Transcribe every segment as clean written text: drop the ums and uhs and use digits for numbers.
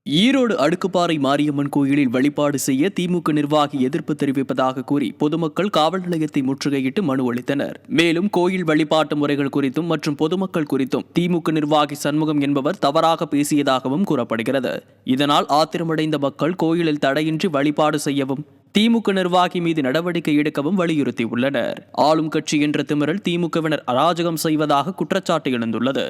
ஈரோடு அடுக்குப்பாறை மாரியம்மன் கோயிலில் வழிபாடு செய்ய திமுக நிர்வாகி எதிர்ப்பு தெரிவிப்பதாக கூறி பொதுமக்கள் காவல் நிலையத்தை முற்றுகையிட்டு மனு அளித்தனர். மேலும் கோயில் வழிபாட்டு முறைகள் குறித்தும் மற்றும் பொதுமக்கள் குறித்தும் திமுக நிர்வாகி சண்முகம் என்பவர் தவறாக பேசியதாகவும் கூறப்படுகிறது. இதனால் ஆத்திரமடைந்த மக்கள் கோயிலில் தடையின்றி வழிபாடு செய்யவும் திமுக நிர்வாகி மீது நடவடிக்கை எடுக்கவும் வலியுறுத்தியுள்ளனர். ஆளும் கட்சி என்ற திமிரில் திமுகவினர் அராஜகம் செய்வதாக குற்றச்சாட்டு எழுந்துள்ளது.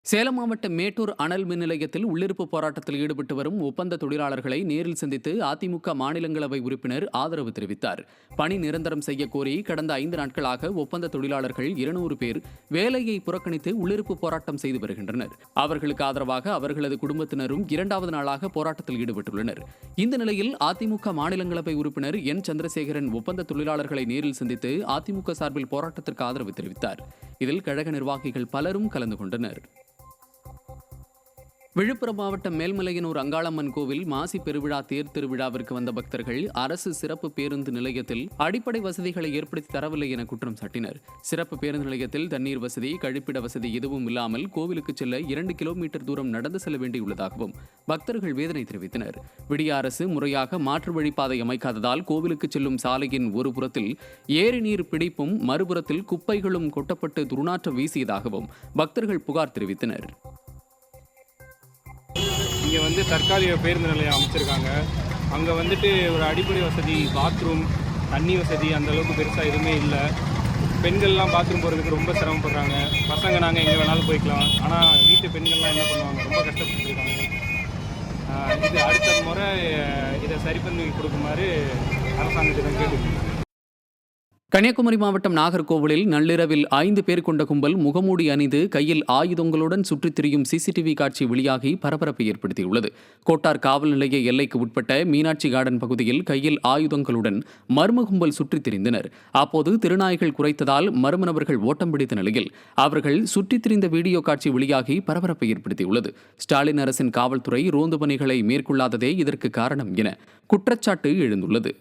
சேலம் மாவட்ட மேட்டூர் அனல் மின் நிலையத்தில் உள்ளிருப்பு போராட்டத்தில் ஈடுபட்டு வரும் ஒப்பந்த தொழிலாளர்களை நேரில் சந்தித்து அதிமுக மாநிலங்களவை உறுப்பினர் ஆதரவு தெரிவித்தார். பணி நிரந்தரம் செய்ய கோரி கடந்த 5 நாட்களாக ஒப்பந்த தொழிலாளர்கள் 200 பேர் வேலையை புறக்கணித்து உள்ளிருப்பு போராட்டம் செய்து வருகின்றனர். அவர்களுக்கு ஆதரவாக அவர்களது குடும்பத்தினரும் 2வது நாளாக போராட்டத்தில் ஈடுபட்டுள்ளனர். இந்த நிலையில் அதிமுக மாநிலங்களவை உறுப்பினர் என் சந்திரசேகரன் ஒப்பந்த தொழிலாளர்களை நேரில் சந்தித்து அதிமுக சார்பில் போராட்டத்திற்கு ஆதரவு தெரிவித்தார். இதில் கழக நிர்வாகிகள் பலரும் கலந்து கொண்டனர். விழுப்புரம் மாவட்டம் மேல்மலையனூர் அங்காளம்மன் கோவில் மாசி பெருவிழா தேர் திருவிழாவிற்கு வந்த பக்தர்கள் அரசு சிறப்பு பேருந்து நிலையத்தில் அடிப்படை வசதிகளை ஏற்படுத்தி தரவில்லை என குற்றம் சாட்டினர். சிறப்பு பேருந்து நிலையத்தில் தண்ணீர் வசதி, கழிப்பிட வசதி எதுவும் இல்லாமல் கோவிலுக்கு செல்ல 2 கிலோமீட்டர் தூரம் நடந்து செல்ல வேண்டியுள்ளதாகவும் பக்தர்கள் வேதனை தெரிவித்தனர். விடிய அரசு முறையாக மாற்று வழிப்பாதை அமைக்காததால் கோவிலுக்கு செல்லும் சாலையின் ஒரு புறத்தில் ஏரி நீர் பிடிப்பும் மறுபுறத்தில் குப்பைகளும் கொட்டப்பட்டு துர்நாற்றம் வீசியதாகவும் பக்தர்கள் புகார் தெரிவித்தனர். இங்கே தற்காலிக பேருந்து நிலையம் அமைச்சிருக்காங்க. அங்கே ஒரு அடிப்படை வசதி, பாத்ரூம், தண்ணி வசதி அந்தளவுக்கு பெருசாக எதுவுமே இல்லை. பெண்கள்லாம் பாத்ரூம் போகிறதுக்கு ரொம்ப சிரமப்படுறாங்க. பசங்க நாங்கள் எங்கே வேணாலும் போய்க்கலாம். ஆனால் வீட்டு பெண்கள்லாம் என்ன பண்ணுவாங்க, ரொம்ப கஷ்டப்பட்டுருக்காங்க. இது அடுத்த முறை இதை சரி பண்ணி கொடுக்குமாறு அரசாங்கத்திடம் கேட்டுக்கோங்க. கன்னியாகுமரி மாவட்டம் நாகர்கோவிலில் நள்ளிரவில் 5 பேர் கொண்ட கும்பல் முகமூடி அணிந்து கையில் ஆயுதங்களுடன் சுற்றித் திரியும் சிசிடிவி காட்சி வெளியாகி பரபரப்பை ஏற்படுத்தியுள்ளது. கோட்டார் காவல் நிலைய எல்லைக்கு உட்பட்ட மீனாட்சி கார்டன் பகுதியில் கையில் ஆயுதங்களுடன் மர்ம கும்பல் சுற்றித் திரிந்தனர். அப்போது திருநாய்கள் குறைத்ததால் மர்ம நபர்கள் ஓட்டம் பிடித்த நிலையில் அவர்கள் சுற்றித் திரிந்த வீடியோ காட்சி வெளியாகி பரபரப்பை ஏற்படுத்தியுள்ளது. ஸ்டாலின் அரசின் காவல்துறை ரோந்து பணிகளை மேற்கொள்ளாததே இதற்கு காரணம் என குற்றச்சாட்டு எழுந்துள்ளது.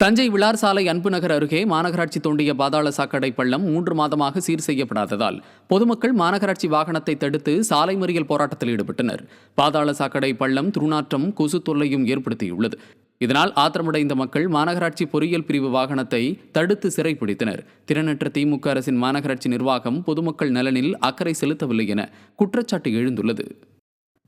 தஞ்சை விளார் சாலை அன்பு நகர் அருகே மாநகராட்சி தோண்டிய பாதாள சாக்கடை பள்ளம் 3 மாதமாக சீர் செய்யப்படாததால் பொதுமக்கள் மாநகராட்சி வாகனத்தை தடுத்து சாலை மறியல் போராட்டத்தில் ஈடுபட்டனர். பாதாள சாக்கடை பள்ளம் துர்நாற்றம், கொசு தொல்லையும் ஏற்படுத்தியுள்ளது. இதனால் ஆத்திரமடைந்த மக்கள் மாநகராட்சி பொறியியல் பிரிவு வாகனத்தை தடுத்து சிறைப்பிடித்தனர். திறனற்ற திமுக அரசின் மாநகராட்சி நிர்வாகம் பொதுமக்கள் நலனில் அக்கறை செலுத்தவில்லை என குற்றச்சாட்டு எழுந்துள்ளது.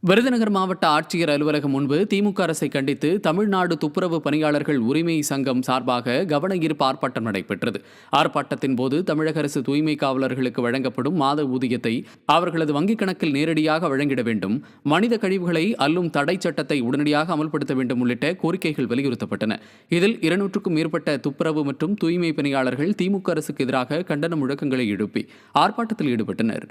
விருதுநகர் மாவட்ட ஆட்சியர் அலுவலகம் முன்பு திமுக அரசை கண்டித்து தமிழ்நாடு துப்புரவு பணியாளர்கள் உரிமை சங்கம் சார்பாக கவன ஈர்ப்பு ஆர்ப்பாட்டம் நடைபெற்றது. ஆர்ப்பாட்டத்தின் போது தமிழக அரசு தூய்மை காவலர்களுக்கு வழங்கப்படும் மாத ஊதியத்தை அவர்களது வங்கிக் கணக்கில் நேரடியாக வழங்கிட வேண்டும், மனித கழிவுகளை அள்ளும் தடை சட்டத்தை உடனடியாக அமல்படுத்த வேண்டும் உள்ளிட்ட கோரிக்கைகள் வலியுறுத்தப்பட்டன. இதில் 200க்கும் மேற்பட்ட துப்புரவு மற்றும் தூய்மை பணியாளர்கள் திமுக அரசுக்கு எதிராக கண்டன முழக்கங்களை எழுப்பி ஆர்ப்பாட்டத்தில் ஈடுபட்டனர்.